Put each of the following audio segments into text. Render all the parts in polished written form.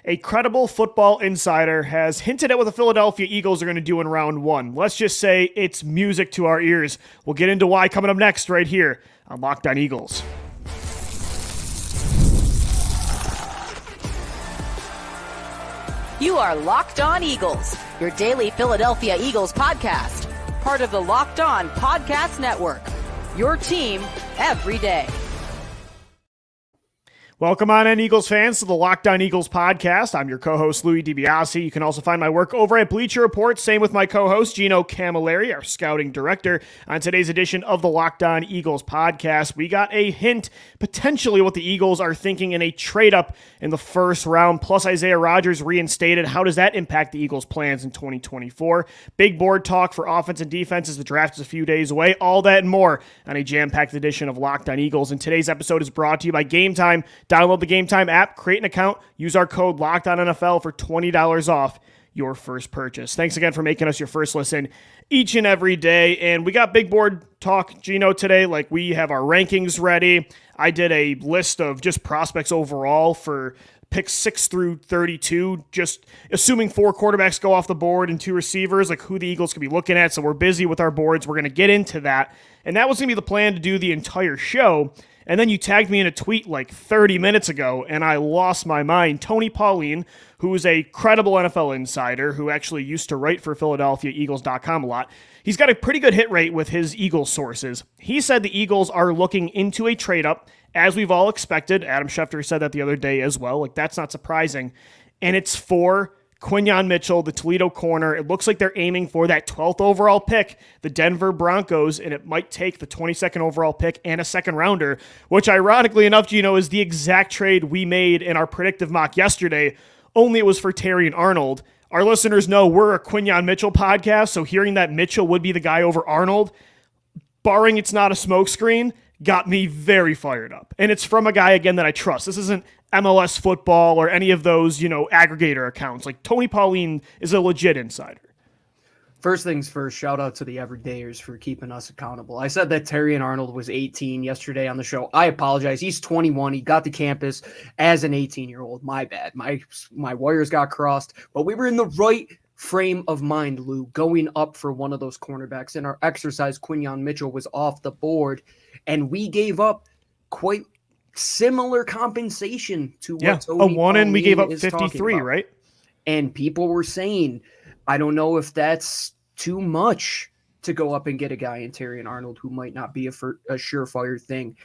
A credible football insider has hinted at what the Philadelphia Eagles are going to do in round one. Let's just say it's music to our ears. We'll get into why coming up next right here on Locked On Eagles. You are Locked On Eagles, your daily Philadelphia Eagles podcast. Part of the Locked On Podcast Network, your team every day. Welcome on in, Eagles fans, to the Locked On Eagles podcast. I'm your co-host, Louis DiBiase. You can also find my work over at Bleacher Report. Same with my co-host, Gino Camilleri, our scouting director. On today's edition of the Locked On Eagles podcast, we got a hint, potentially, what the Eagles are thinking in a trade-up in the first round, plus Isaiah Rodgers reinstated. How does that impact the Eagles' plans in 2024? Big board talk for offense and defense as the draft is a few days away. All that and more on a jam-packed edition of Locked On Eagles. And today's episode is brought to you by Game Time. Download the Game Time app, create an account, use our code LOCKEDONNFL for $20 off your first purchase. Thanks again for making us your first listen each and every day. And we got big board talk, Gino, today. Like, we have our rankings ready. I did a list of just prospects overall for picks 6 through 32, just assuming 4 quarterbacks go off the board and 2 receivers, like who the Eagles could be looking at. So we're busy with our boards. We're going to get into that. And that was going to be the plan to do the entire show. And then you tagged me in a tweet like 30 minutes ago, and I lost my mind. Tony Pauline, who is a credible NFL insider, who actually used to write for PhiladelphiaEagles.com a lot, he's got a pretty good hit rate with his Eagles sources. He said the Eagles are looking into a trade-up, as we've all expected. Adam Schefter said that the other day as well. Like, that's not surprising. And it's for Quinyon Mitchell, the Toledo corner. It looks like they're aiming for that 12th overall pick, the Denver Broncos, and it might take the 22nd overall pick and a second rounder, which ironically enough, Gino, is the exact trade we made in our predictive mock yesterday, only it was for Terrion Arnold. Our listeners know we're a Quinyon Mitchell podcast, so hearing that Mitchell would be the guy over Arnold, barring it's not a smokescreen, got me very fired up. And it's from a guy, again, that I trust. This isn't MLS football or any of those, aggregator accounts. Like, Tony Pauline is a legit insider. First things first, shout out to the everydayers for keeping us accountable. I said that Terrion Arnold was 18 yesterday on the show. I apologize. He's 21. He got to campus as an 18-year-old. My bad. My wires got crossed, but we were in the right frame of mind, Lou, going up for one of those cornerbacks. In our exercise, Quinyon Mitchell was off the board, and we gave up quite similar compensation to what Tony a one, and we gave up is 53, right? And people were saying, I don't know if that's too much to go up and get a guy in Terrion Arnold who might not be a surefire thing.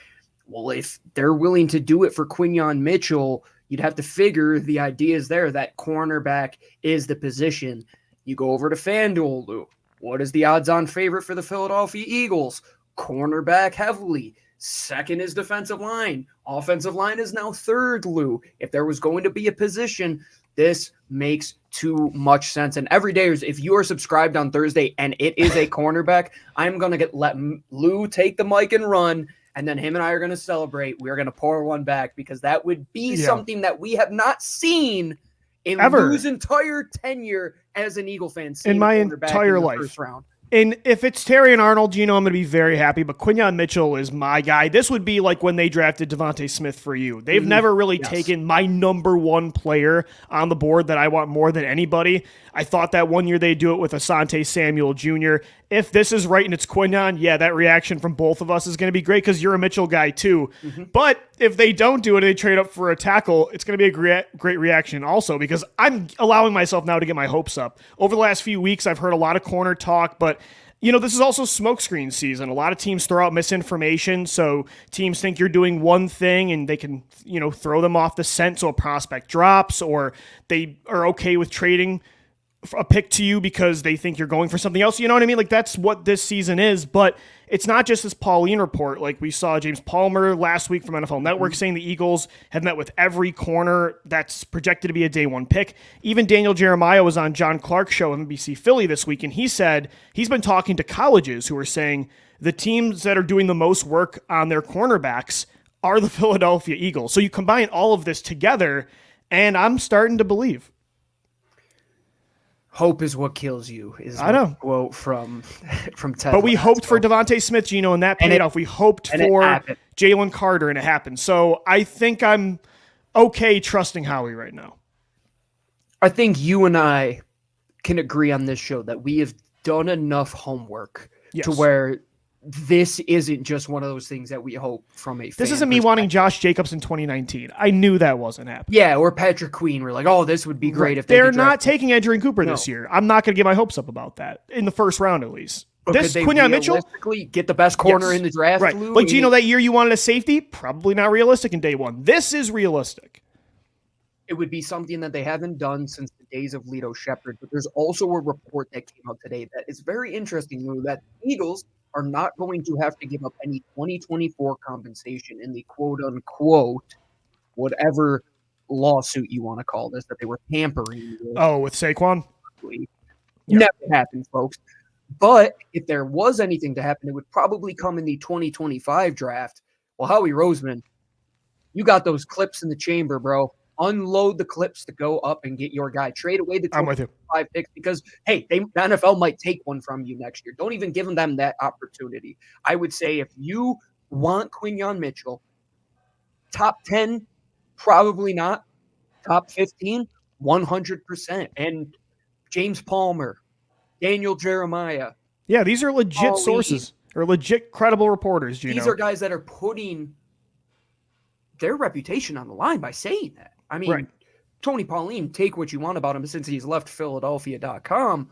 Well, if they're willing to do it for Quinyon Mitchell, you'd have to figure the idea is there that cornerback is the position. You go over to FanDuel, Lou. What is the odds-on favorite for the Philadelphia Eagles? Cornerback heavily. Second is defensive line. Offensive line is now third, Lou. If there was going to be a position, this makes too much sense. And every day, if you are subscribed on Thursday and it is a cornerback, I'm going to let Lou take the mic and run, and then him and I are going to celebrate. We're going to pour one back because that would be something that we have not seen in Lou's entire tenure as an Eagle fan. In my entire life. First round. And if it's Terrion Arnold, I'm going to be very happy. But Quinyon Mitchell is my guy. This would be like when they drafted DeVonta Smith for you. They've never really taken my number one player on the board that I want more than anybody. I thought that one year they'd do it with Asante Samuel Jr. If this is right and it's Quinyon, that reaction from both of us is going to be great because you're a Mitchell guy too. But if they don't do it and they trade up for a tackle, it's going to be a great reaction also because I'm allowing myself now to get my hopes up. Over the last few weeks, I've heard a lot of corner talk, but this is also smokescreen season. A lot of teams throw out misinformation, so teams think you're doing one thing and they can, throw them off the scent so a prospect drops, or they are okay with trading a pick to you because they think you're going for something else. You know what I mean? Like, that's what this season is, but it's not just this Pauline report. Like, we saw James Palmer last week from NFL Network saying the Eagles have met with every corner that's projected to be a day one pick. Even Daniel Jeremiah was on John Clark's show on NBC Philly this week, and he said he's been talking to colleges who are saying the teams that are doing the most work on their cornerbacks are the Philadelphia Eagles. So you combine all of this together, and I'm starting to believe. Hope is what kills you. I know. Quote from Ted. But we hoped for DeVonta Smith, Gino, and that paid off. We hoped for Jalen Carter, and it happened. So I think I'm okay trusting Howie right now. I think you and I can agree on this show that we have done enough homework to where this isn't just one of those things that we hope from a fan. This isn't me wanting Josh Jacobs in 2019. I knew that wasn't happening. Yeah, or Patrick Queen. We're like, oh, this would be great if they're not taking Edgerrin Cooper this year. I'm not going to get my hopes up about that in the first round at least. But this Quinyon Mitchell, get the best corner in the draft. Right. Lou? Like, do you know that year you wanted a safety? Probably not realistic in day one. This is realistic. It would be something that they haven't done since the days of Lito Shepherd. But there's also a report that came out today that is very interesting, Lou, that Eagles are not going to have to give up any 2024 compensation in the quote-unquote whatever lawsuit you want to call this, that they were tampering with. Oh, with Saquon? Never happened, folks. But if there was anything to happen, it would probably come in the 2025 draft. Well, Howie Roseman, you got those clips in the chamber, bro. Unload the clips to go up and get your guy. Trade away the 25 picks because, hey, the NFL might take one from you next year. Don't even give them that opportunity. I would say if you want Quinyon Mitchell, top 10, probably not. Top 15, 100%. And James Palmer, Daniel Jeremiah. Yeah, these are legit sources or legit credible reporters, Gino. These are guys that are putting their reputation on the line by saying that. I mean, Tony Pauline, take what you want about him since he's left Philadelphia.com.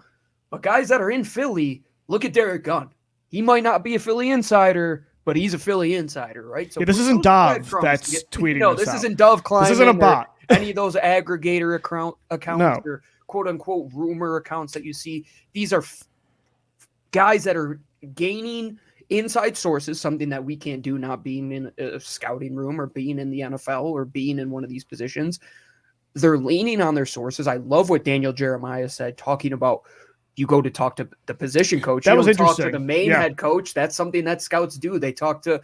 But guys that are in Philly, look at Derek Gunn. He might not be a Philly insider, but he's a Philly insider, right? So this isn't Dove that's tweeting no, this isn't Dove climbing. This isn't a bot. Any of those aggregator accounts or quote-unquote rumor accounts that you see. These are guys that are gaining inside sources, something that we can't do not being in a scouting room or being in the NFL or being in one of these positions. They're leaning on their sources. I love what Daniel Jeremiah said, talking about you go to talk to the position coach. That was interesting. Talk to the main head coach. That's something that scouts do. They talk to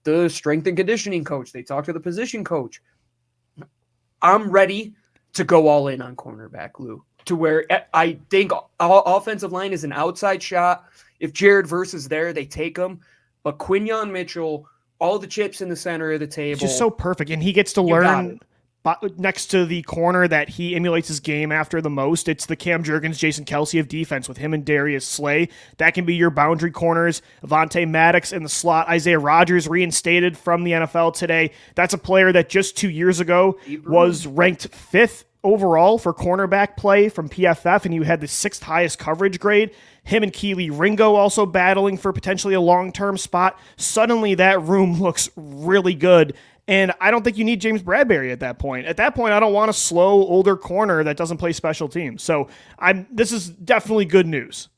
the strength and conditioning coach. They talk to the position coach. I'm ready to go all in on cornerback, Lou, to where I think offensive line is an outside shot. If Jared Verse is there, they take him. But Quinyon Mitchell, all the chips in the center of the table. It's just so perfect. And he gets to learn next to the corner that he emulates his game after the most. It's the Cam Jurgens, Jason Kelsey of defense with him and Darius Slay. That can be your boundary corners. Avonte Maddox in the slot. Isaiah Rodgers reinstated from the NFL today. That's a player that just 2 years ago was ranked 5th overall for cornerback play from PFF, and you had the 6th highest coverage grade. Him and Keely Ringo also battling for potentially a long-term spot. Suddenly that room looks really good, and I don't think you need James Bradberry at that point. At that point, I don't want a slow, older corner that doesn't play special teams. So this is definitely good news.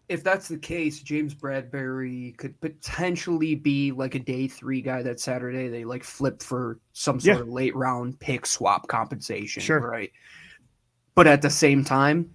If that's the case, James Bradberry could potentially be like a day 3 guy that Saturday they like flip for some sort of late round pick swap compensation, right? But at the same time,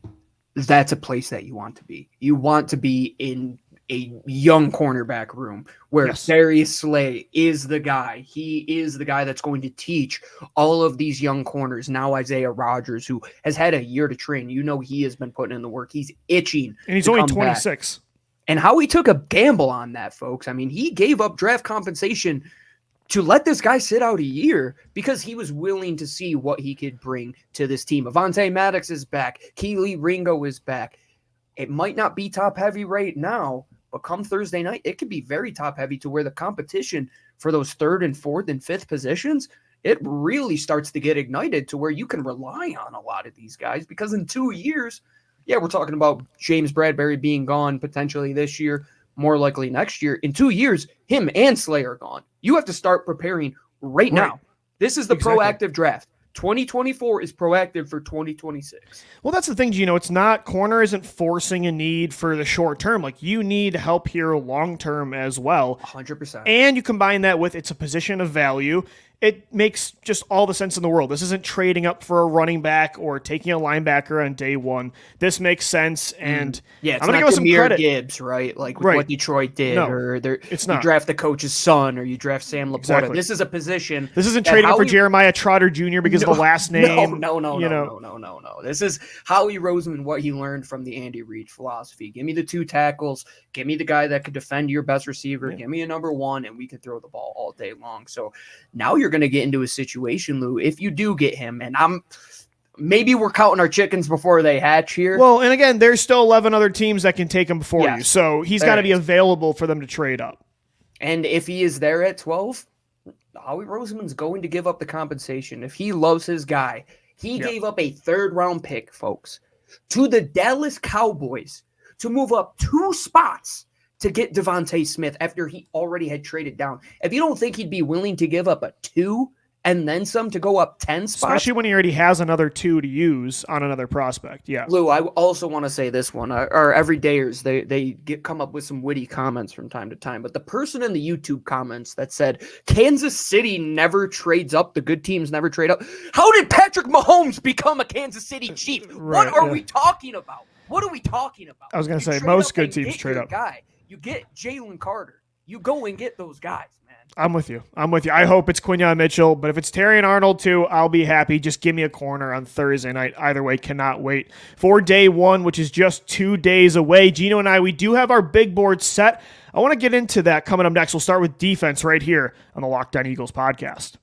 that's a place that you want to be. You want to be in a young cornerback room where Darius Slay is the guy. He is the guy that's going to teach all of these young corners. Now Isaiah Rodgers, who has had a year to train, he has been putting in the work. He's itching. And he's only 26. Back. And Howie took a gamble on that, folks. I mean, he gave up draft compensation to let this guy sit out a year because he was willing to see what he could bring to this team. Avonte Maddox is back. Keely Ringo is back. It might not be top heavy right now, but come Thursday night, it could be very top heavy to where the competition for those 3rd and 4th and 5th positions, it really starts to get ignited to where you can rely on a lot of these guys because in 2 years, we're talking about James Bradberry being gone potentially this year, more likely next year. In 2 years, him and Slay are gone. You have to start preparing right now. This is the proactive draft. 2024 is proactive for 2026. Well, that's the thing, Gino. It's not, corner isn't forcing a need for the short term. Like, you need help here long term as well. 100%. And you combine that with it's a position of value. It makes just all the sense in the world. This isn't trading up for a running back or taking a linebacker on day one. This makes sense, and it's I'm going to not give some credit. Gibbs, right? Like what Detroit did, or it's not. You draft the coach's son, or you draft Sam Laporta. Exactly. This is a position. This isn't trading up for Jeremiah Trotter Jr. because of the last name. No. This is Howie Roseman, what he learned from the Andy Reid philosophy. Give me the 2 tackles. Give me the guy that could defend your best receiver. Give me a number 1, and we can throw the ball all day long. So now you're going to get into a situation, Lou, if you do get him, and maybe we're counting our chickens before they hatch here. Well, and again, there's still 11 other teams that can take him before you. So he's got to be available for them to trade up. And if he is there at 12, Howie Roseman's going to give up the compensation. If he loves his guy, he gave up a 3rd-round pick, folks, to the Dallas Cowboys to move up 2 spots to get DeVonta Smith after he already had traded down. If you don't think he'd be willing to give up a 2 and then some to go up 10 spots. Especially when he already has another 2 to use on another prospect. Yeah. Lou, I also want to say this one. Our everydayers, they come up with some witty comments from time to time. But the person in the YouTube comments that said, Kansas City never trades up, the good teams never trade up. How did Patrick Mahomes become a Kansas City Chief? What are we talking about? What are we talking about? I was going to say, most good teams trade up. Guy. You get Jalen Carter. You go and get those guys. I'm with you. I hope it's Quinyon Mitchell, but if it's Terrion Arnold too, I'll be happy. Just give me a corner on Thursday night. Either way, cannot wait for day 1, which is just 2 days away. Gino and I, we do have our big board set. I want to get into that coming up next. We'll start with defense right here on the Locked On Eagles podcast.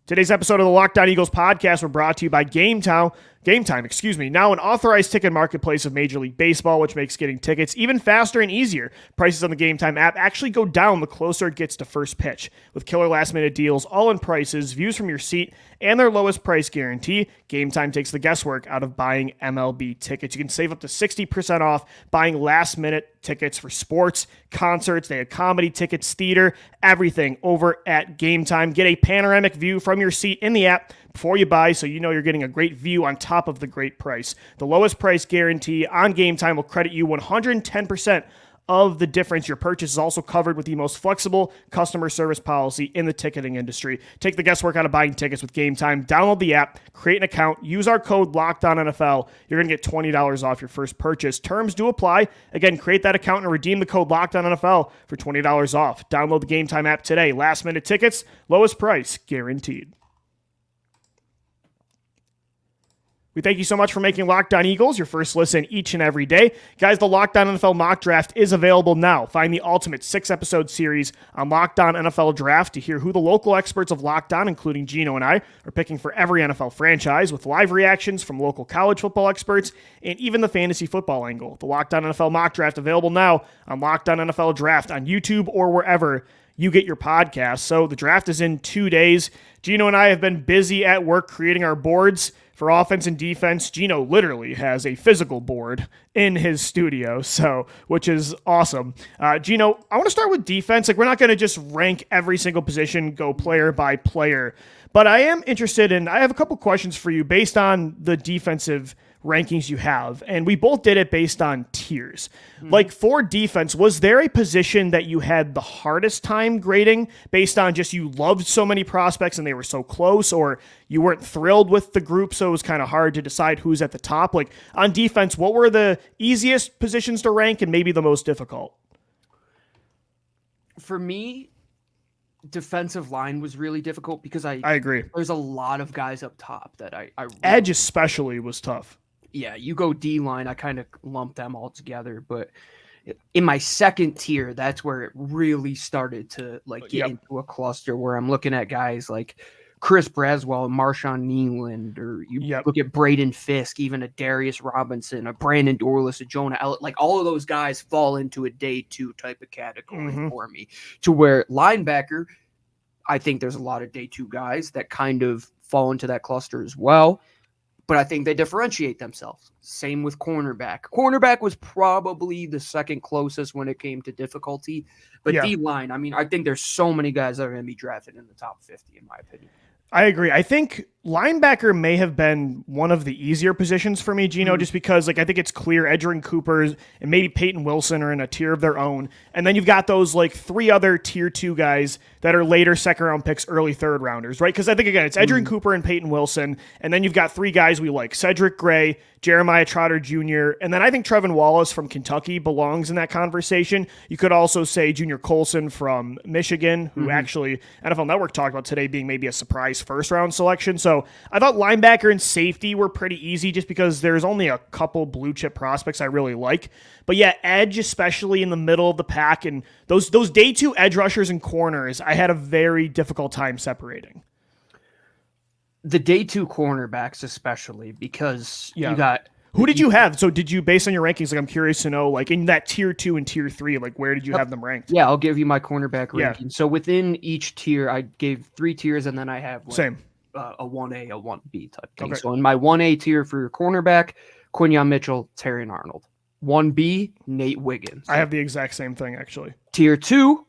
Today's episode of the Locked On Eagles podcast were brought to you by Game Time, now an authorized ticket marketplace of Major League Baseball, which makes getting tickets even faster and easier. Prices on the Game Time app actually go down the closer it gets to first pitch. With killer last-minute deals, all-in prices, views from your seat, and their lowest price guarantee, Game Time takes the guesswork out of buying MLB tickets. You can save up to 60% off buying last-minute tickets for sports, concerts, they have comedy tickets, theater, everything over at Game Time. Get a panoramic view from your seat in the app before you buy, so you know you're getting a great view on top of the great price. The lowest price guarantee on Game Time will credit you 110% of the difference. Your purchase is also covered with the most flexible customer service policy in the ticketing industry. Take the guesswork out of buying tickets with Game Time. Download the app, create an account, use our code LOCKEDONNFL. You're going to get $20 off your first purchase. Terms do apply. Again, create that account and redeem the code LOCKEDONNFL for $20 off. Download the Game Time app today. Last minute tickets, lowest price guaranteed. We thank you so much for making Locked On Eagles your first listen each and every day. Guys, the Locked On NFL mock draft is available now. Find the ultimate 6-episode series on Locked On NFL Draft to hear who the local experts of Locked On, including Gino and I, are picking for every NFL franchise, with live reactions from local college football experts and even the fantasy football angle. The Locked On NFL mock draft available now on Locked On NFL Draft on YouTube or wherever you get your podcasts. So the draft is in 2 days. Gino and I have been busy at work creating our boards for offense and defense. Gino literally has a physical board in his studio, which is awesome. Gino, I want to start with defense. We're not going to just rank every single position, go player by player, but I am interested in, I have a couple questions for you based on the defensive rankings you have, and we both did it based on tiers. Like for defense, was there a position that you had the hardest time grading based on just you loved so many prospects and they were so close, or you weren't thrilled with the group so it was kind of hard to decide who's at the top? Like on defense, what were the easiest positions to rank and maybe the most difficult? For me, defensive line was really difficult because I agree. There's a lot of guys up top that I Edge especially was tough. Yeah, you go D-line, I kind of lump them all together, but in my second tier, that's where it really started to get into a cluster where I'm looking at guys like Chris Braswell, Marshawn Nealand, or you look at Braden Fisk, even a Darius Robinson, a Brandon Dorlus, a Jonah Ellett. Like all of those guys fall into a day 2 type of category for me, to where linebacker, I think there's a lot of day 2 guys that kind of fall into that cluster as well. But I think they differentiate themselves. Same with cornerback. Cornerback was probably the second closest when it came to difficulty. But D-line, I mean, I think there's so many guys that are going to be drafted in the top 50, in my opinion. I agree. I think linebacker may have been one of the easier positions for me, Gino, just because I think it's clear Edgerrin Cooper and maybe Peyton Wilson are in a tier of their own. And then you've got those 3 other tier 2 guys that are later second round picks, early third rounders, right? Because I think, again, it's Edgerrin Cooper and Peyton Wilson. And then you've got 3 guys we like: Cedric Gray, Jeremiah Trotter Jr., and then I think Trevin Wallace from Kentucky belongs in that conversation. You could also say Junior Colson from Michigan, who actually NFL Network talked about today being maybe a surprise first-round selection. So I thought linebacker and safety were pretty easy just because there's only a couple blue-chip prospects I really like. But yeah, edge, especially in the middle of the pack, and those day 2 edge rushers and corners, I had a very difficult time separating. the day 2 cornerbacks, especially because you got. Who did you have? So did you, based on your rankings, like I'm curious to know, like in that tier 2 and tier 3, like where did you have them ranked? Yeah, I'll give you my cornerback ranking. So within each tier, I gave 3 tiers, and then I have Same. A 1A, a 1B type thing. Okay. So in my 1A tier for your cornerback, Quinyon Mitchell, Terrion Arnold. 1B, Nate Wiggins. I have the exact same thing, actually. Tier 2,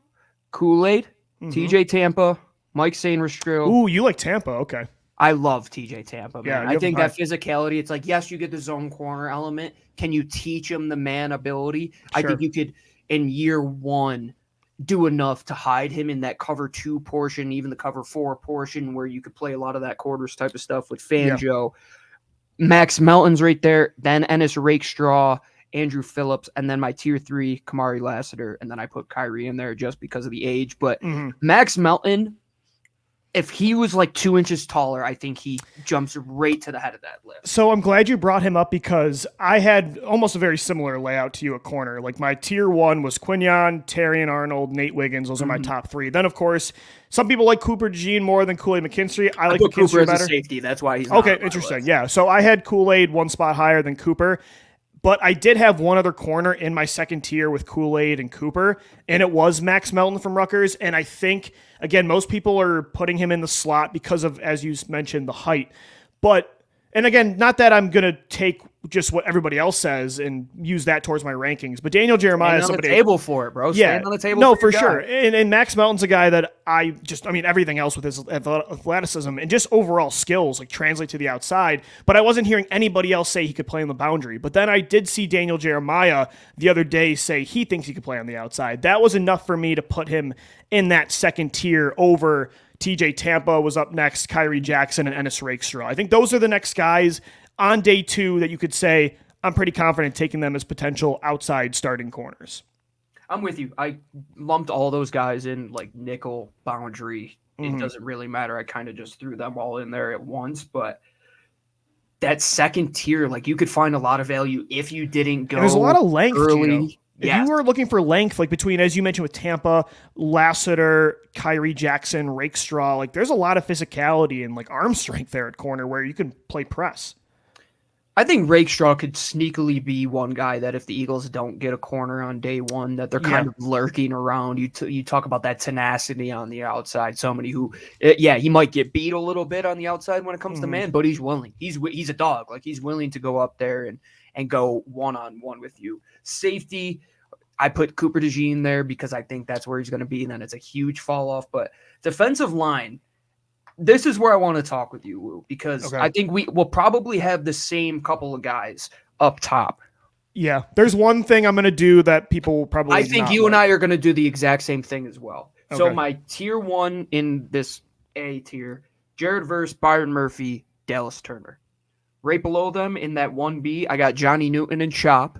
Kool-Aid, TJ Tampa, Mike Sainristil. Ooh, you like Tampa. Okay. I love TJ Tampa, man. Yeah, I think that physicality, it's like, yes, you get the zone corner element. Can you teach him the man ability? Sure. I think you could, in year 1, do enough to hide him in that cover 2 portion, even the cover 4 portion, where you could play a lot of that quarters type of stuff with Fangio. Yeah. Max Melton's right there, then Ennis Rakestraw, Andrew Phillips, and then my tier 3, Kamari Lassiter, and then I put Kyrie in there just because of the age. But Max Melton, if he was like 2 inches taller, I think he jumps right to the head of that list. So I'm glad you brought him up because I had almost a very similar layout to you at corner. Like my tier 1 was Quinyon, Terrion Arnold, Nate Wiggins. Those are my top 3. Then, of course, some people like Cooper DeJean more than Kool-Aid McKinstry. I like McKinstry Cooper better. As a safety. That's why he's okay. Interesting. Yeah. So I had Kool-Aid 1 spot higher than Cooper. But I did have one other corner in my second tier with Kool-Aid and Cooper, and it was Max Melton from Rutgers. And I think, again, most people are putting him in the slot because of, as you mentioned, the height. But, and again, not that I'm going to take just what everybody else says and use that towards my rankings, but Daniel Jeremiah is somebody. On the table for it, bro. Yeah, stand on the table. No, for sure. And Max Melton's a guy that I mean, everything else with his athleticism and just overall skills like translate to the outside. But I wasn't hearing anybody else say he could play on the boundary. But then I did see Daniel Jeremiah the other day say he thinks he could play on the outside. That was enough for me to put him in that second tier over TJ Tampa was up next, Kyrie Jackson, and Ennis Rakestraw. I think those are the next guys on day 2 that you could say I'm pretty confident taking them as potential outside starting corners. I'm with you. I lumped all those guys in like nickel boundary. It doesn't really matter. I kind of just threw them all in there at once, but that second tier, like you could find a lot of value if you didn't go. And there's a lot of length early. If you were looking for length, like between, as you mentioned with Tampa, Lassiter, Kyrie Jackson, Rakestraw, like there's a lot of physicality and like arm strength there at corner where you can play press. I think Rakestraw could sneakily be one guy that if the Eagles don't get a corner on day 1, that they're kind of lurking around. You talk about that tenacity on the outside. Somebody who, he might get beat a little bit on the outside when it comes to man, but he's willing. He's a dog. Like he's willing to go up there and go one-on-one with you. Safety, I put Cooper DeJean there because I think that's where he's going to be, and then it's a huge fall off. But defensive line, this is where I want to talk with you, Lou, because I think we will probably have the same couple of guys up top. Yeah, there's one thing I'm going to do that people will probably I think you and I are going to do the exact same thing as well. Okay. So my tier 1 in this A tier, Jared Verse, Byron Murphy, Dallas Turner. Right below them in that 1B, I got Johnny Newton and Chop.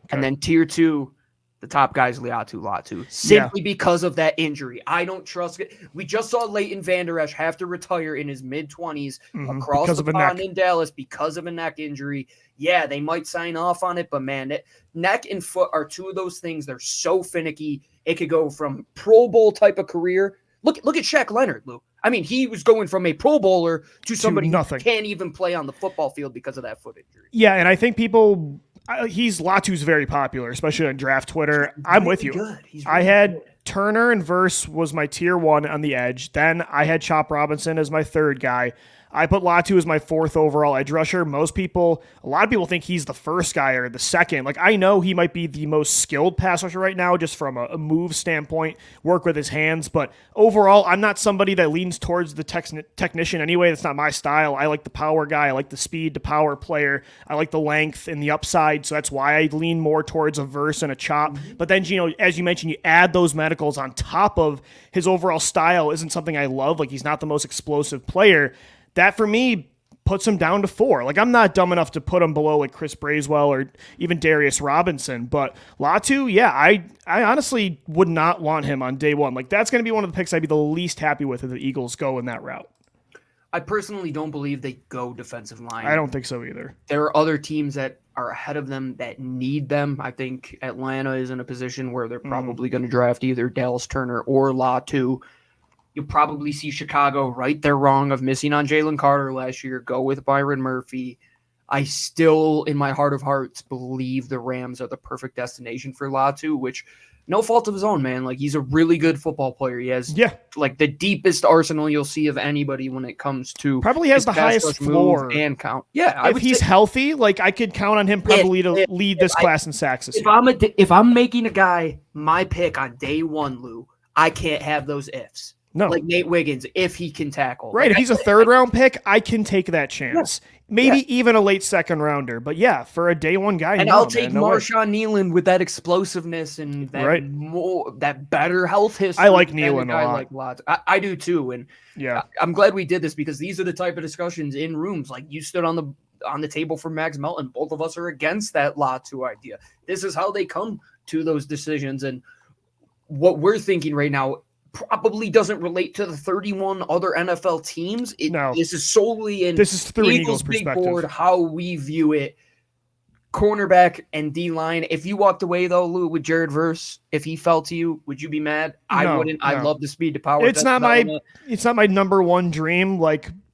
And then tier 2, the top guy's Liatu Latu, simply because of that injury. I don't trust it. We just saw Leighton Vander Esch have to retire in his mid-20s across the pond in Dallas because of a neck injury. Yeah, they might sign off on it, but man, neck and foot are 2 of those things. They're so finicky. It could go from Pro Bowl type of career. Look at Shaq Leonard, Lou. I mean, he was going from a Pro Bowler to somebody who can't even play on the football field because of that foot injury. Yeah, and I think people... Latu's very popular, especially on draft Twitter. I'm with you. I had Turner and Verse was my tier 1 on the edge. Then I had Chop Robinson as my 3rd guy. I put Latu as my 4th overall edge rusher. A lot of people think he's the first guy or the second. Like, I know he might be the most skilled pass rusher right now, just from a move standpoint, work with his hands. But overall, I'm not somebody that leans towards the technician anyway. That's not my style. I like the power guy. I like the speed to power player. I like the length and the upside. So that's why I lean more towards a Verse and a Chop. But then, as you mentioned, you add those medicals on top of his overall style isn't something I love. Like, he's not the most explosive player. That, for me, puts him down to 4. Like, I'm not dumb enough to put him below, like, Chris Braswell or even Darius Robinson. But Latu, I honestly would not want him on day 1. Like, that's going to be one of the picks I'd be the least happy with if the Eagles go in that route. I personally don't believe they go defensive line. I don't think so either. There are other teams that are ahead of them that need them. I think Atlanta is in a position where they're probably going to draft either Dallas Turner or Latu. You'll probably see Chicago right their wrong of missing on Jalen Carter last year. Go with Byron Murphy. I still, in my heart of hearts, believe the Rams are the perfect destination for Latu, which no fault of his own, man. Like, he's a really good football player. He has like the deepest arsenal you'll see of anybody when it comes to probably has the highest floor and count. Yeah, if he's healthy, like I could count on him probably to lead this class in sacks this year. If I'm making a guy my pick on day one, Lou, I can't have those ifs. No, like Nate Wiggins, if he can tackle. Right, if he's a third-round pick, I can take that chance. Yeah. Maybe even a late second rounder. But yeah, for a day one guy, and I'll take Marshawn Nealon with that explosiveness and that that better health history. I like Nealon a lot. Like lots. I do too. And yeah, I'm glad we did this because these are the type of discussions in rooms. Like you stood on the table for Max Melton. Both of us are against that Latu idea. This is how they come to those decisions. And what we're thinking right now probably doesn't relate to the 31 other NFL teams. This is solely in through Eagles big perspective. Board, how we view it. Cornerback and D-line. If you walked away, though, Lou, with Jared Verse, if he fell to you, would you be mad? I wouldn't. No. I love the speed to power. It's not my number one dream.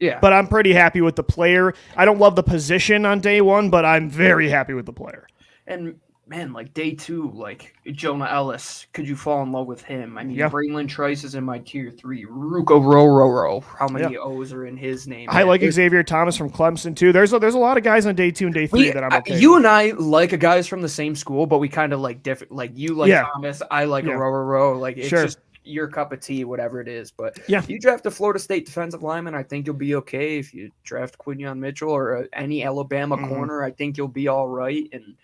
Yeah. But I'm pretty happy with the player. I don't love the position on day one, but I'm very happy with the player. And man, like day two, like Jonah Ellis, could you fall in love with him? I mean, Braylon Trice is in my tier 3. Ruka Rororo, how many O's are in his name? I like Xavier Thomas from Clemson too. There's a lot of guys on day 2 and day 3 that I'm okay. You and I like guys from the same school, but we kind of like different. Like you like Thomas, I like Rororo. Like it's just your cup of tea, whatever it is. But if you draft a Florida State defensive lineman, I think you'll be okay. If you draft Quinyon Mitchell or any Alabama corner, I think you'll be all right. And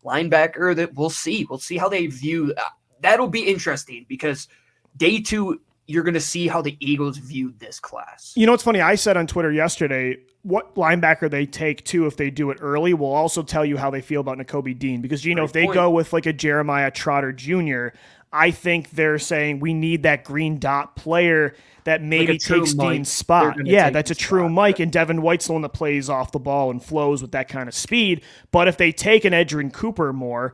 linebacker, that we'll see how they view that'll be interesting because day 2 you're going to see how the Eagles viewed this class. You know what's funny, I said on Twitter yesterday what linebacker they take too if they do it early will also tell you how they feel about Nakobe Dean because if they go with like a Jeremiah Trotter Jr., I think they're saying we need that green dot player that maybe like takes Dean's spot. Yeah, that's a true Mike, and Devin White's the one that plays off the ball and flows with that kind of speed. But if they take an Edgerrin Cooper more,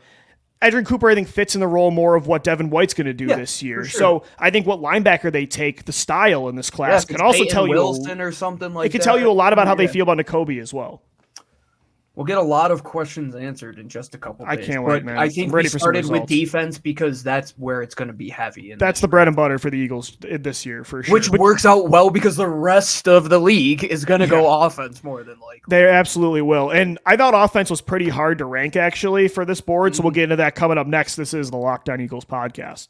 Edgerrin Cooper, I think, fits in the role more of what Devin White's going to do this year. Sure. So I think what linebacker they take, the style in this class, can also tell you Wilson or something like that. It can tell you a lot about how they feel about Nakobe as well. We'll get a lot of questions answered in just a couple days. I can't wait, man. I think we started with defense because that's where it's going to be heavy. That's the bread and butter for the Eagles this year, for sure. Which works out well because the rest of the league is going to go offense more than likely. They absolutely will. And I thought offense was pretty hard to rank, actually, for this board, so we'll get into that coming up next. This is the Locked On Eagles podcast.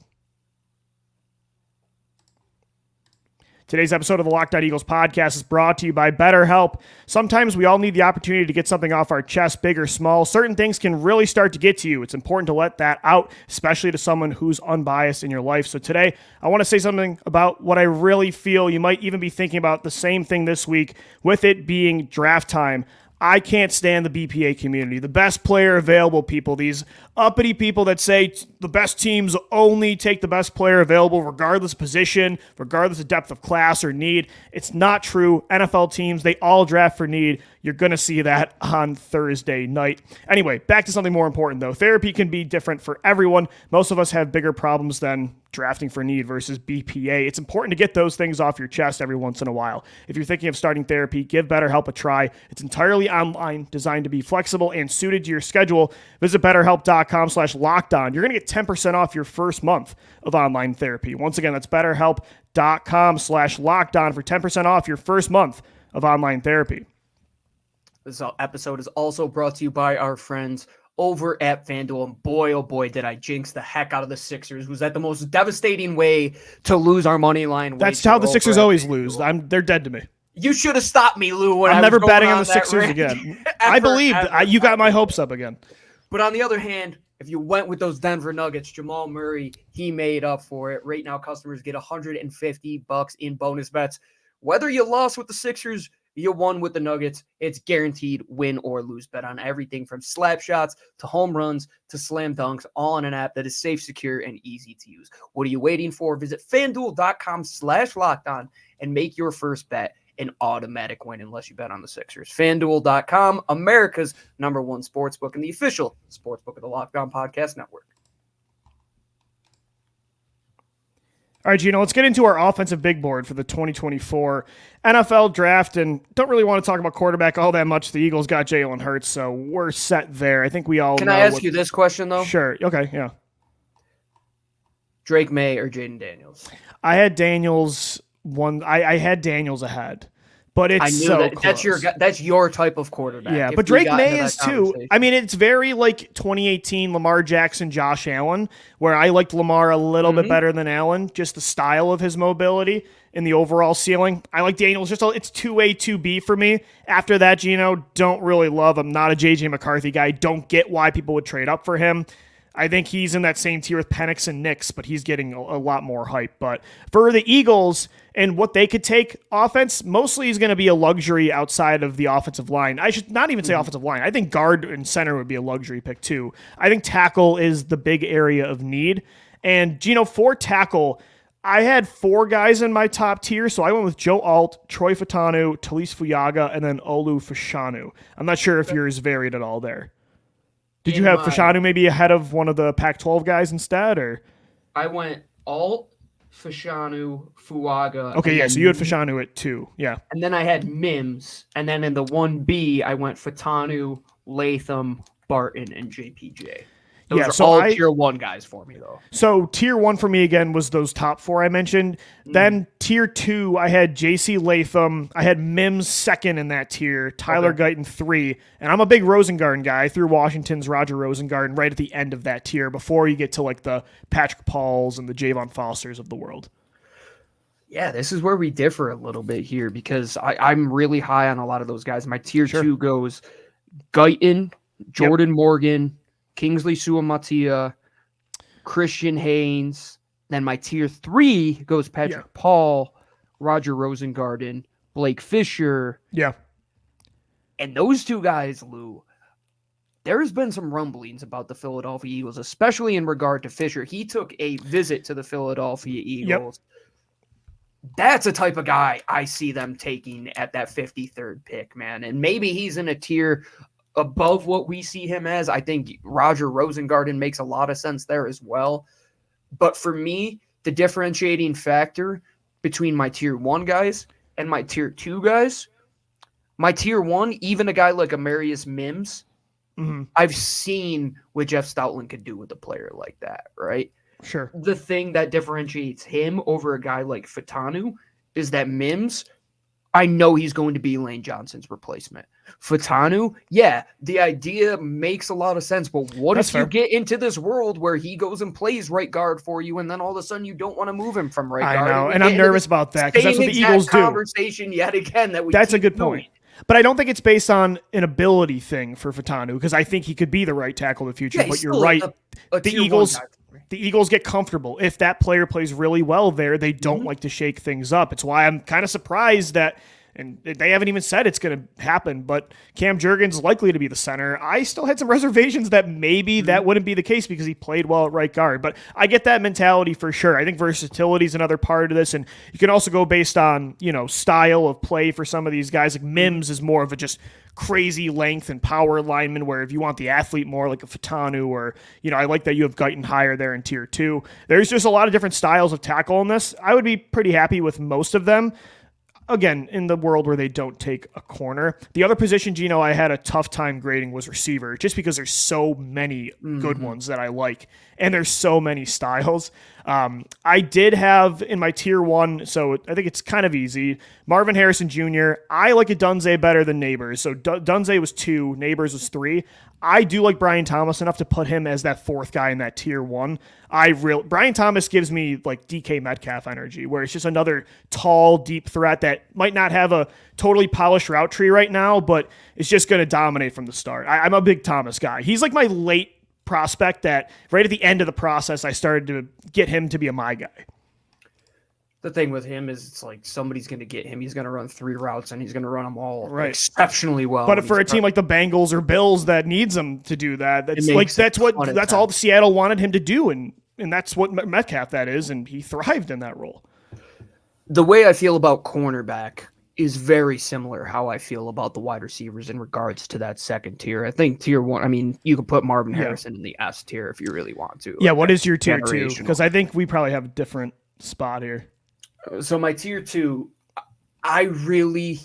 Today's episode of the Locked On Eagles podcast is brought to you by BetterHelp. Sometimes we all need the opportunity to get something off our chest, big or small. Certain things can really start to get to you. It's important to let that out, especially to someone who's unbiased in your life. So today, I want to say something about what I really feel. You might even be thinking about the same thing this week, with it being draft time. I can't stand the BPA community. The best player available people, these uppity people that say the best teams only take the best player available regardless of position, regardless of depth of class or need. It's not true. NFL teams, they all draft for need. You're going to see that on Thursday night. Anyway, back to something more important, though. Therapy can be different for everyone. Most of us have bigger problems than drafting for need versus BPA. It's important to get those things off your chest every once in a while. If you're thinking of starting therapy, give BetterHelp a try. It's entirely online, designed to be flexible and suited to your schedule. Visit BetterHelp.com/lockedon. You're going to get 10% off your first month of online therapy. Once again, that's BetterHelp.com/lockedon for 10% off your first month of online therapy. This episode is also brought to you by our friends over at FanDuel. And boy, oh boy, did I jinx the heck out of the Sixers. Was that the most devastating way to lose our money line? That's how the Sixers always lose. They're dead to me. You should have stopped me, Lou. I'm never betting on the Sixers again. I believe you got my hopes up again. But on the other hand, if you went with those Denver Nuggets, Jamal Murray, he made up for it. Right now, customers get $150 in bonus bets. Whether you lost with the Sixers, you won with the Nuggets, it's guaranteed win or lose bet on everything from slap shots to home runs to slam dunks, all on an app that is safe, secure, and easy to use. What are you waiting for? Visit FanDuel.com/lockedon and make your first bet an automatic win unless you bet on the Sixers. FanDuel.com, America's #1 sportsbook and the official sportsbook of the Locked On Podcast Network. All right, Gino, let's get into our offensive big board for the 2024 NFL draft. And don't really want to talk about quarterback all that much. The Eagles got Jalen Hurts, so we're set there. I think we all Can I ask you this question, though? Sure. Okay, yeah. Drake May or Jaden Daniels? I had Daniels I had Daniels ahead. But it's so close. That's your type of quarterback. Yeah, but Drake May is too. I mean, it's very like 2018 Lamar Jackson, Josh Allen, where I liked Lamar a little bit better than Allen, just the style of his mobility and the overall ceiling. I like Daniels. It's 2A, 2B for me. After that, Gino, don't really love him. Not a JJ McCarthy guy. Don't get why people would trade up for him. I think he's in that same tier with Penix and Nix, but he's getting a lot more hype. But for the Eagles and what they could take offense, mostly is going to be a luxury outside of the offensive line. I should not even say offensive line. I think guard and center would be a luxury pick too. I think tackle is the big area of need. And, Gino, for tackle, I had 4 guys in my top tier, so I went with Joe Alt, Troy Fautanu, Talise Fuyaga, and then Olu Fashanu. I'm not sure if yours varied at all there. Did you have Fashanu maybe ahead of one of the Pac-12 guys instead, or? I went Alt, Fashanu, Fuaga. Okay, yeah, so you had Fashanu at 2, yeah. And then I had Mims, and then in the 1B, I went Fatanu, Latham, Barton, and JPJ. Those are all tier 1 guys for me, though. So tier 1 for me, again, was those top 4 I mentioned. Then tier 2, I had JC Latham. I had Mims second in that tier. Tyler Guyton 3. And I'm a big Rosengarten guy. I threw Washington's Roger Rosengarten right at the end of that tier before you get to like the Patrick Pauls and the Javon Fosters of the world. Yeah, this is where we differ a little bit here because I'm really high on a lot of those guys. My tier 2 goes Guyton, Jordan Morgan, Kingsley Suamatia, Christian Haynes. Then my tier 3 goes Patrick Paul, Roger Rosengarten, Blake Fisher. Yeah. And those 2 guys, Lou, there's been some rumblings about the Philadelphia Eagles, especially in regard to Fisher. He took a visit to the Philadelphia Eagles. That's a type of guy I see them taking at that 53rd pick, man. And maybe he's in a tier above what we see him as. I think Roger Rosengarten makes a lot of sense there as well. But for me, the differentiating factor between my tier 1 guys and my tier 2 guys, my tier 1, even a guy like Amarius Mims, I've seen what Jeff Stoutland could do with a player like that, right? Sure. The thing that differentiates him over a guy like Fatanu is that Mims, I know he's going to be Lane Johnson's replacement. Fatanu, yeah, the idea makes a lot of sense, but what if you get into this world where he goes and plays right guard for you, and then all of a sudden you don't want to move him from right guard? I know, and I'm nervous about that because that's what the Eagles do. Conversation yet again that we. That's a good point. But I don't think it's based on an ability thing for Fatanu because I think he could be the right tackle in the future. But you're right, the Eagles get comfortable. If that player plays really well there, they don't like to shake things up. It's why I'm kind of surprised that, and they haven't even said it's going to happen, but Cam Jurgens is likely to be the center. I still had some reservations that maybe that wouldn't be the case because he played well at right guard, but I get that mentality for sure. I think versatility is another part of this, and you can also go based on, style of play for some of these guys. Like Mims is more of a just crazy length and power lineman, where if you want the athlete more like a Fatanu or, I like that you have Guyton higher there in tier 2. There's just a lot of different styles of tackle in this. I would be pretty happy with most of them. Again, in the world where they don't take a corner. The other position, Gino, I had a tough time grading was receiver, just because there's so many good ones that I like, and there's so many styles. I did have in my tier 1, so I think it's kind of easy, Marvin Harrison Jr. I like Dunze better than Neighbors. So Dunze was 2, Neighbors was 3. I do like Brian Thomas enough to put him as that 4th guy in that tier 1. Brian Thomas gives me like DK Metcalf energy, where it's just another tall, deep threat that might not have a totally polished route tree right now, but it's just going to dominate from the start. I'm a big Thomas guy. He's like my late prospect that right at the end of the process, I started to get him to be my guy. The thing with him is it's like somebody's going to get him. He's going to run 3 routes, and he's going to run them all exceptionally well. But for a team like the Bengals or Bills that needs him to do that, that's all Seattle wanted him to do, and that's what Metcalf that is, and he thrived in that role. The way I feel about cornerback is very similar how I feel about the wide receivers in regards to that second tier. I think tier 1, I mean, you could put Marvin Harrison in the S tier if you really want to. Yeah, what is your tier 2? Because I think we probably have different spot here. So my tier 2, I really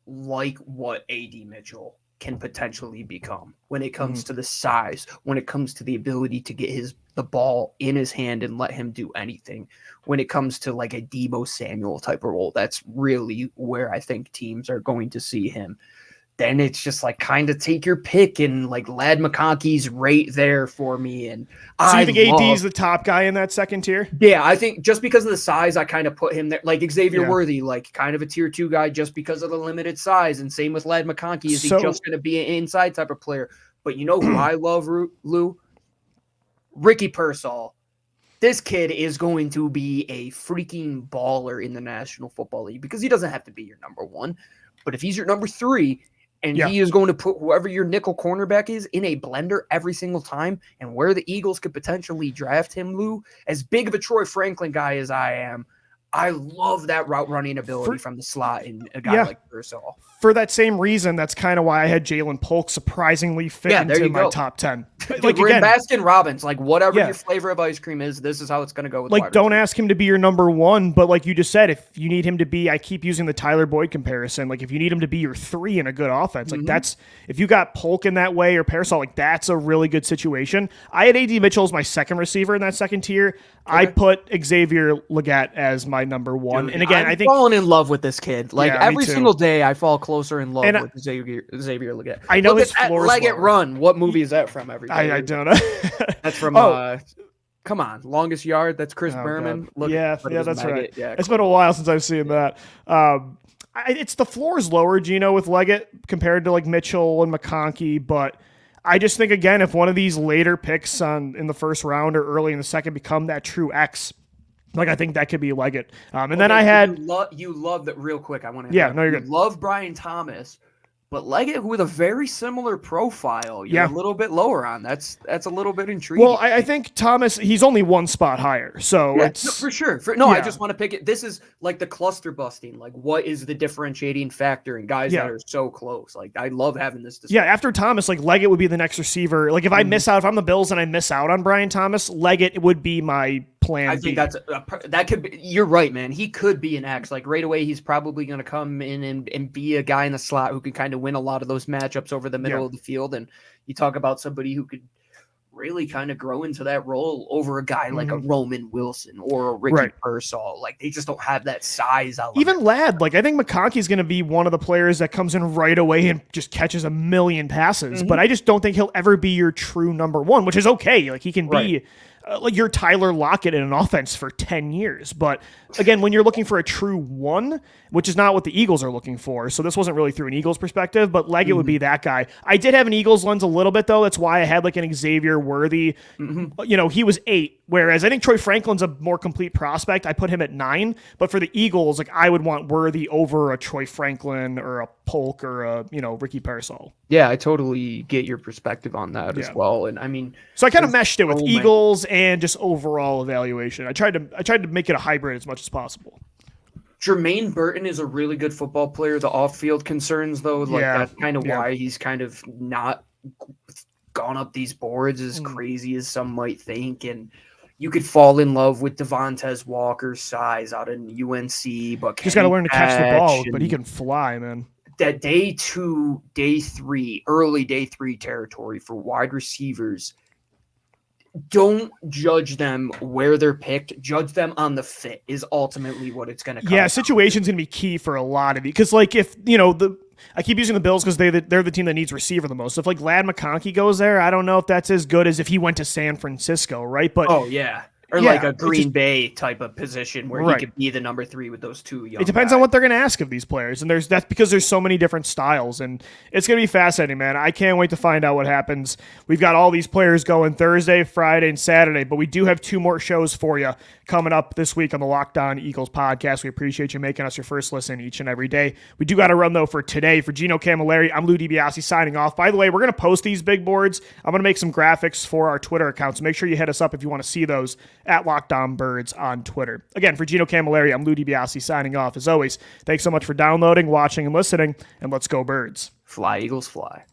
like what A.D. Mitchell can potentially become when it comes to the size, when it comes to the ability to get the ball in his hand and let him do anything. When it comes to like a Deebo Samuel type of role, that's really where I think teams are going to see him. Then it's just like kind of take your pick, and like Ladd McConkey's right there for me. And so you think AD is the top guy in that second tier? Yeah, I think just because of the size, I kind of put him there. Like Xavier Worthy, like kind of a tier 2 guy just because of the limited size. And same with Ladd McConkey. Is he just going to be an inside type of player? But you know who I love, Lou? Ricky Pearsall. This kid is going to be a freaking baller in the National Football League because he doesn't have to be your number 1. But if he's your number 3, and he is going to put whoever your nickel cornerback is in a blender every single time, and where the Eagles could potentially draft him, Lou, as big of a Troy Franklin guy as I am, I love that route running ability from the slot in a guy like Pearsall. For that same reason, that's kind of why I had Jalen Polk surprisingly fit into my top 10. Like we're in Baskin Robbins, like whatever your flavor of ice cream is, this is how it's going to go with like, don't ask him to be your number 1, but like you just said, if you need him to be, I keep using the Tyler Boyd comparison, like if you need him to be your 3 in a good offense, like that's, if you got Polk in that way or Pearsall, like that's a really good situation. I had A.D. Mitchell as my second receiver in that second tier. Okay. I put Xavier Legette as my number 1. Dude, and again, I'm I think falling in love with this kid. Like every single day I fall closer in love with Xavier Legette. I know his floor is Leggett Run. What movie is that from? I don't know. That's from come on, Longest Yard. That's Chris Berman. That's right. Yeah, it's been a while since I've seen that. It's the floor is lower, Gino, with Leggett compared to like Mitchell and McConkey, but I just think again, if one of these later picks in the first round or early in the second become that true X, like I think that could be Leggett. Then I had you love that real quick. I want to you're good. Love Brian Thomas. But Leggett, with a very similar profile, you're a little bit lower on. That's a little bit intriguing. Well, I think Thomas, he's only one spot higher, so it's for sure. I just want to pick it. This is like the cluster busting. Like, what is the differentiating factor in guys that are so close? Like, I love having this discussion. Yeah, after Thomas, like Leggett would be the next receiver. Like, if I miss out, if I'm the Bills and I miss out on Brian Thomas, Leggett would be my plan. I think that could be. You're right, man. He could be an X. Like right away, he's probably going to come in and be a guy in the slot who can kind of win a lot of those matchups over the middle of the field. And you talk about somebody who could really kind of grow into that role over a guy like a Roman Wilson or a Ricky Pearsall. Like they just don't have that size element. Even Ladd, like I think McConkey's going to be one of the players that comes in right away and just catches a million passes. But I just don't think he'll ever be your true number 1, which is okay. Like he can be like your Tyler Lockett in an offense for 10 years. But again, when you're looking for a true 1, which is not what the Eagles are looking for. So this wasn't really through an Eagles perspective, but Leggett would be that guy. I did have an Eagles lens a little bit though. That's why I had like an Xavier Worthy. You know, he was 8. Whereas I think Troy Franklin's a more complete prospect. I put him at 9, but for the Eagles, like I would want Worthy over a Troy Franklin or a Polk or a, Ricky Pearsall. Yeah, I totally get your perspective on that as well. And I mean, so I kind of meshed it with Eagles and just overall evaluation. I tried to make it a hybrid as much as possible. Jermaine Burton is a really good football player. The off-field concerns, though, that's kind of why he's kind of not gone up these boards as crazy as some might think. And you could fall in love with Devontae Walker's size out in UNC, but he's got to learn to catch the ball, but he can fly, man. That day 2, day 3, early day 3 territory for wide receivers. Don't judge them where they're picked. Judge them on the fit is ultimately what it's going to come. Yeah, situation's going to be key for a lot of these. Because, like, if, I keep using the Bills because they're the team that needs receiver the most. So if, like, Ladd McConkey goes there, I don't know if that's as good as if he went to San Francisco, right? But or like a Green Bay type of position where he could be the number 3 with those 2 young It depends guys. on what they're going to ask of these players. And that's because there's so many different styles. And it's going to be fascinating, man. I can't wait to find out what happens. We've got all these players going Thursday, Friday, and Saturday, but we do have 2 more shows for you coming up this week on the Locked On Eagles podcast. We appreciate you making us your first listen each and every day. We do got to run, though, for today. For Gino Camilleri, I'm Lou DiBiase signing off. By the way, we're going to post these big boards. I'm going to make some graphics for our Twitter account, so make sure you hit us up if you want to see those at Locked On Birds on Twitter. Again, for Gino Camilleri, I'm Lou DiBiase signing off. As always, thanks so much for downloading, watching, and listening, and let's go Birds. Fly, Eagles, fly.